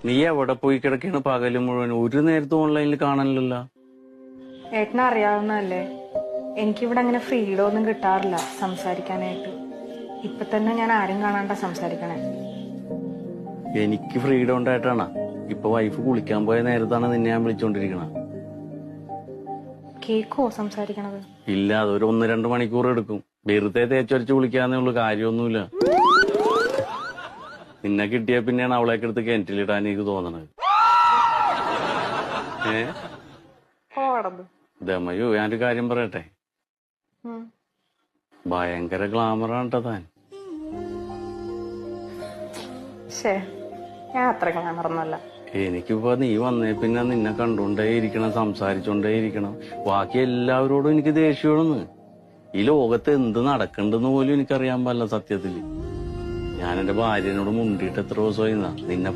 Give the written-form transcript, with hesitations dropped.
നീ എവിടെ പോയി കിടക്കാണ് പകല് മുഴുവൻ? ഒരു നേരത്തെ ഓൺലൈനിൽ കാണാനില്ലല്ലോ. ഏട്ടനെ അറിയാവുന്നതല്ലേ, എനിക്കിവിടെ അങ്ങനെ ഫ്രീഡം ഒന്നും കിട്ടാറില്ല സംസാരിക്കാനായിട്ട്. ഇപ്പൊ തന്നെ ഞാൻ ആരും കാണാണ്ട സംസാരിക്കണേ. എനിക്ക് ഫ്രീഡം ഉണ്ടായിട്ടാണ്. ഇപ്പൊ വൈഫ് കുളിക്കാൻ പോയ നേരത്താണ് നിന്നെ ഞാൻ വിളിച്ചോണ്ടിരിക്കണ. കേക്കോ സംസാരിക്കണത്? ഇല്ല, അതൊരു 1-2 മണിക്കൂർ എടുക്കും. വെറുതെ തേച്ചൊരച്ച് കുളിക്കാന്നേ ഉള്ളു, കാര്യമൊന്നുമില്ല. നിന്നെ കിട്ടിയ പിന്നെയാണ് അവളേക്ക് എടുത്ത് കിണറ്റിലിടാൻ എനിക്ക് തോന്നണത്. ദമയോ, ഞാനൊരു കാര്യം പറയട്ടെ, ഭയങ്കര ഗ്ലാമറാണ് ട്ടോ താൻ. ഞാൻ അത്ര ഗ്ലാമറൊന്നുമല്ല. എനിക്കിപ്പോ നീ വന്നേ പിന്നെ നിന്നെ കണ്ടോണ്ടേ ഇരിക്കണം, സംസാരിച്ചോണ്ടേ ഇരിക്കണം. ബാക്കി എല്ലാവരോടും എനിക്ക് ദേഷ്യമാണെന്ന്. ഈ ലോകത്ത് എന്ത് നടക്കണ്ടെന്ന് പോലും എനിക്കറിയാൻ പാടില്ല സത്യത്തില്. ഞാൻ എന്റെ ഭാര്യനോട് മുണ്ടിയിട്ട് എത്ര ദിവസമായി നിന്നെ